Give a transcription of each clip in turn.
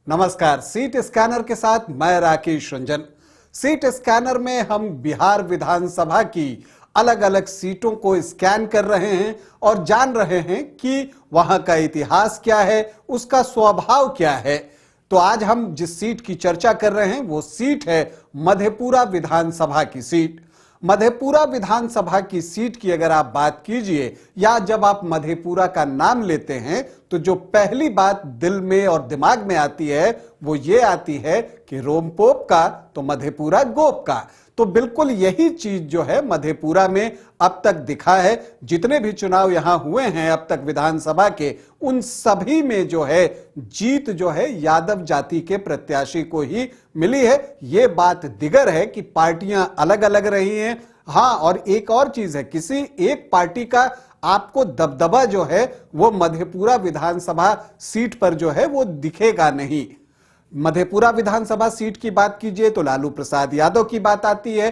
नमस्कार। Seat scanner के साथ मैं राकेश रंजन। सीट स्कैनर में हम बिहार विधानसभा की अलग अलग सीटों को स्कैन कर रहे हैं और जान रहे हैं कि वहां का इतिहास क्या है, उसका स्वभाव क्या है। तो आज हम जिस सीट की चर्चा कर रहे हैं वो सीट है मधेपुरा विधानसभा की सीट। मधेपुरा विधानसभा की सीट की अगर आप बात कीजिए या जब आप मधेपुरा का नाम लेते हैं तो जो पहली बात दिल में और दिमाग में आती है वो ये आती है कि रोमपोप का तो मधेपुरा गोप का। तो बिल्कुल यही चीज जो है मधेपुरा में अब तक दिखा है। जितने भी चुनाव यहां हुए हैं अब तक विधानसभा के, उन सभी में जो है जीत जो है यादव जाति के प्रत्याशी को ही मिली है। यह बात दिगर है कि पार्टियां अलग अलग रही हैं। हां, और एक और चीज है, किसी एक पार्टी का आपको दबदबा जो है वो मधेपुरा विधानसभा सीट पर जो है वो दिखेगा नहीं। मधेपुरा विधानसभा सीट की बात कीजिए तो लालू प्रसाद यादव की बात आती है।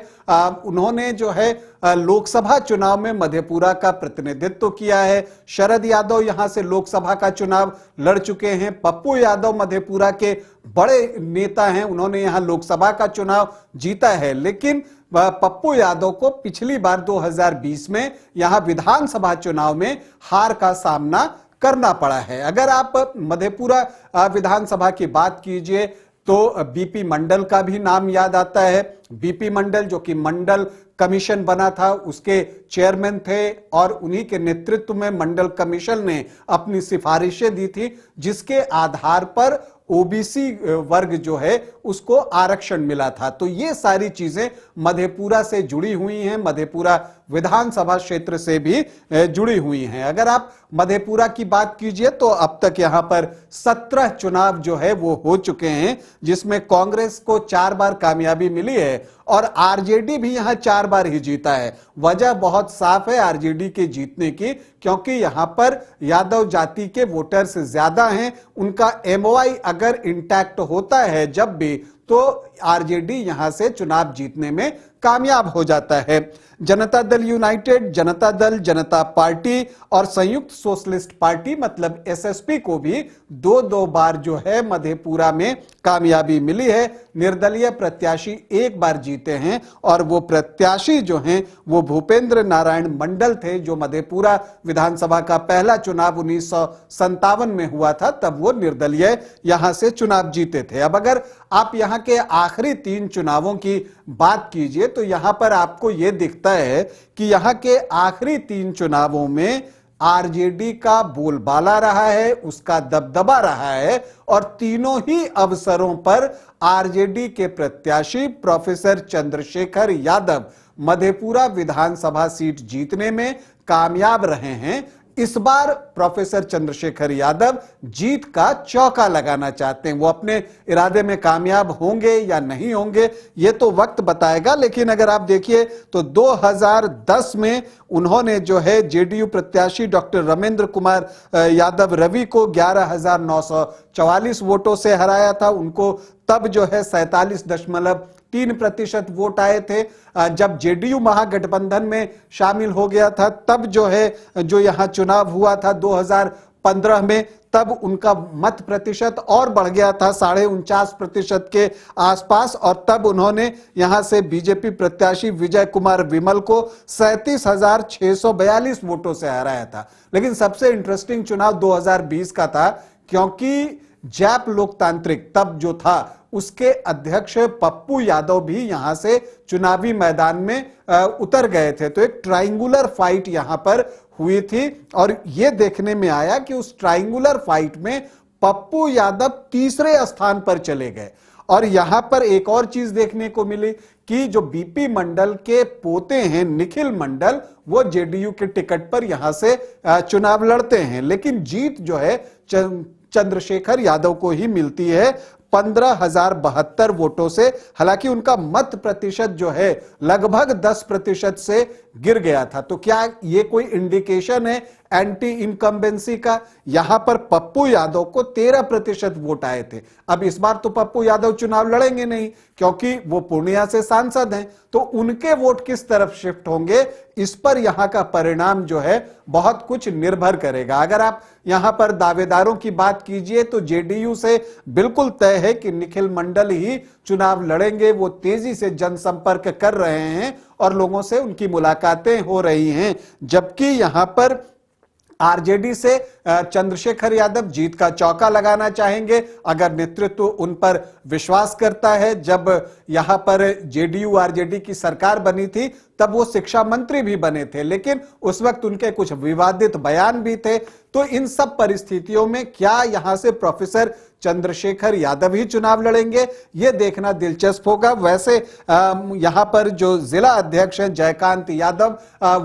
उन्होंने जो है लोकसभा चुनाव में मधेपुरा का प्रतिनिधित्व किया है। शरद यादव यहां से लोकसभा का चुनाव लड़ चुके हैं। पप्पू यादव मधेपुरा के बड़े नेता हैं, उन्होंने यहां लोकसभा का चुनाव जीता है। लेकिन पप्पू यादव को पिछली बार 2020 में यहां विधानसभा चुनाव में हार का सामना करना पड़ा है। अगर आप मधेपुरा विधानसभा की बात कीजिए तो बीपी मंडल का भी नाम याद आता है। बीपी मंडल जो कि मंडल कमीशन बना था, उसके चेयरमैन थे और उन्हीं के नेतृत्व में मंडल कमीशन ने अपनी सिफारिशें दी थी जिसके आधार पर ओबीसी वर्ग जो है उसको आरक्षण मिला था। तो ये सारी चीजें मधेपुरा से जुड़ी हुई हैं, मधेपुरा विधानसभा क्षेत्र से भी जुड़ी हुई हैं। अगर आप मधेपुरा की बात कीजिए तो अब तक यहां पर 17 चुनाव जो है वो हो चुके हैं जिसमें कांग्रेस को 4 बार कामयाबी मिली है और आरजेडी भी यहां 4 बार ही जीता है। वजह बहुत साफ है आरजेडी के जीतने की, क्योंकि यहां पर यादव जाति के वोटर्स ज्यादा हैं। उनका एमओआई अगर इंटैक्ट होता है जब भी, तो आरजेडी यहां से चुनाव जीतने में कामयाब हो जाता है। जनता दल यूनाइटेड, जनता दल, जनता पार्टी और संयुक्त सोशलिस्ट पार्टी मतलब एसएसपी को भी 2-2 बार जो है मधेपुरा में कामयाबी मिली है। निर्दलीय प्रत्याशी 1 बार जीते हैं और वो प्रत्याशी जो हैं वो भूपेंद्र नारायण मंडल थे, जो मधेपुरा विधानसभा का पहला चुनाव 1957 में हुआ था, तब वो निर्दलीय यहां से चुनाव जीते थे। अब अगर आप यहां के आखिरी 3 चुनावों की बात कीजिए तो यहां पर आपको यह दिखता है कि यहां के आखिरी 3 चुनावों में आरजेडी का बोलबाला रहा है, उसका दबदबा रहा है और तीनों ही अवसरों पर आरजेडी के प्रत्याशी प्रोफेसर चंद्रशेखर यादव मधेपुरा विधानसभा सीट जीतने में कामयाब रहे हैं। इस बार प्रोफेसर चंद्रशेखर यादव जीत का चौका लगाना चाहते हैं। वो अपने इरादे में कामयाब होंगे या नहीं होंगे ये तो वक्त बताएगा, लेकिन अगर आप देखिए तो 2010 में उन्होंने जो है जेडीयू प्रत्याशी डॉक्टर रमेंद्र कुमार यादव रवि को 11,944 वोटों से हराया था। उनको तब जो है 47.3% वोट आए थे। जब जेडीयू महागठबंधन में शामिल हो गया था तब जो है जो यहां चुनाव हुआ था 2015 में, तब उनका मत प्रतिशत और बढ़ गया था 49.5% के आसपास और तब उन्होंने यहां से बीजेपी प्रत्याशी विजय कुमार विमल को 37,642 वोटों से हराया था। लेकिन सबसे इंटरेस्टिंग चुनाव 2020 का था, क्योंकि जैप लोकतांत्रिक तब जो था उसके अध्यक्ष पप्पू यादव भी यहां से चुनावी मैदान में उतर गए थे। तो एक ट्रायंगुलर फाइट यहां पर हुई थी और यह देखने में आया कि उस ट्रायंगुलर फाइट में पप्पू यादव तीसरे स्थान पर चले गए। और यहां पर एक और चीज देखने को मिली कि जो बीपी मंडल के पोते हैं निखिल मंडल, वो जेडीयू के टिकट पर यहां से चुनाव लड़ते हैं, लेकिन जीत जो है चंद्रशेखर यादव को ही मिलती है 15,072 वोटों से। हालांकि उनका मत प्रतिशत जो है लगभग 10% से गिर गया था। तो क्या ये कोई इंडिकेशन है एंटी इनकम्बेंसी का। यहां पर पप्पू यादव को 13% वोट आए थे। अब इस बार तो पप्पू यादव चुनाव लड़ेंगे नहीं क्योंकि वो पूर्णिया से सांसद हैं, तो उनके वोट किस तरफ शिफ्ट होंगे इस पर यहां का परिणाम जो है बहुत कुछ निर्भर करेगा। अगर आप यहां पर दावेदारों की बात कीजिए तो जेडीयू से बिल्कुल तय है कि निखिल मंडल ही चुनाव लड़ेंगे। वो तेजी से जनसंपर्क कर रहे हैं और लोगों से उनकी मुलाकातें हो रही हैं। जबकि यहां पर आरजेडी से चंद्रशेखर यादव जीत का चौका लगाना चाहेंगे अगर नेतृत्व उन पर विश्वास करता है। जब यहां पर जेडीयू आरजेडी की सरकार बनी थी तब वो शिक्षा मंत्री भी बने थे, लेकिन उस वक्त उनके कुछ विवादित बयान भी थे। तो इन सब परिस्थितियों में क्या यहां से प्रोफेसर चंद्रशेखर यादव ही चुनाव लड़ेंगे, यह देखना दिलचस्प होगा। वैसे यहां पर जो जिला अध्यक्ष हैं जयकांत यादव,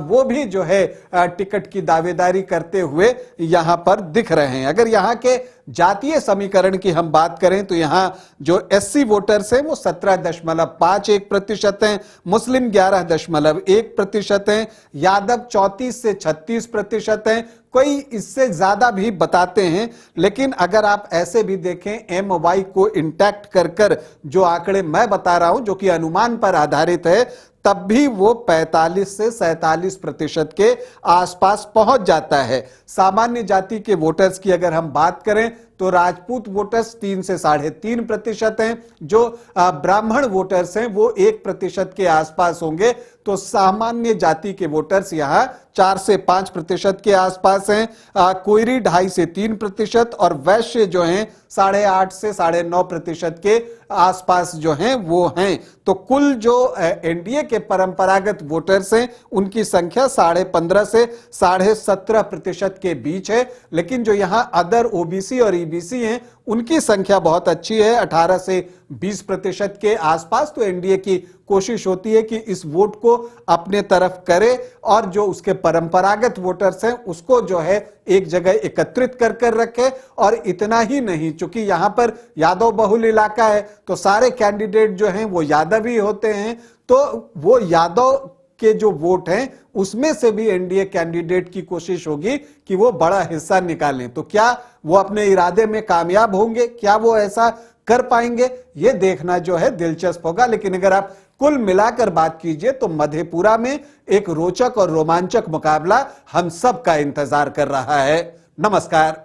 वो भी जो है टिकट की दावेदारी करते हुए यहां पर दिख रहे हैं। अगर यहां के जातीय समीकरण की हम बात करें तो यहां जो एससी वोटर्स हैं वो 17.51% हैं, मुस्लिम 11.1% हैं, यादव 34 से 36% हैं, कोई इससे ज्यादा भी बताते हैं। लेकिन अगर आप ऐसे भी देखें एमवाई को इंटैक्ट कर जो आंकड़े मैं बता रहा हूं जो कि अनुमान पर आधारित है, तब भी वो 45 से 47% के आसपास पहुंच जाता है। सामान्य जाति के वोटर्स की अगर हम बात करें तो राजपूत वोटर्स 3 से 3.5% हैं, जो ब्राह्मण वोटर्स हैं वो 1% के आसपास होंगे। तो सामान्य जाति के वोटर्स यहां 4 से 5% के आसपास हैं, कोयरी 2.5 से 3% और वैश्य जो हैं 8.5 से 9.5% के आसपास जो हैं वो हैं। तो कुल जो एनडीए के परंपरागत वोटर्स हैं उनकी संख्या 15.5 से 17.5% के बीच है। लेकिन जो यहां अदर ओबीसी और ईबीसी हैं उनकी संख्या बहुत अच्छी है, 18 से 20% के आसपास। तो एनडीए की कोशिश होती है कि इस वोट को अपने तरफ करे और जो उसके परंपरागत वोटर्स हैं उसको जो है एक जगह एकत्रित कर रखे। और इतना ही नहीं, चूंकि यहां पर यादव बहुल इलाका है तो सारे कैंडिडेट जो हैं वो यादव ही होते हैं, तो वो यादव के जो वोट हैं उसमें से भी एनडीए कैंडिडेट की कोशिश होगी कि वो बड़ा हिस्सा निकालें। तो क्या वो अपने इरादे में कामयाब होंगे, क्या वो ऐसा कर पाएंगे, ये देखना जो है दिलचस्प होगा। लेकिन अगर आप कुल मिलाकर बात कीजिए तो मधेपुरा में एक रोचक और रोमांचक मुकाबला हम सब का इंतजार कर रहा है। नमस्कार।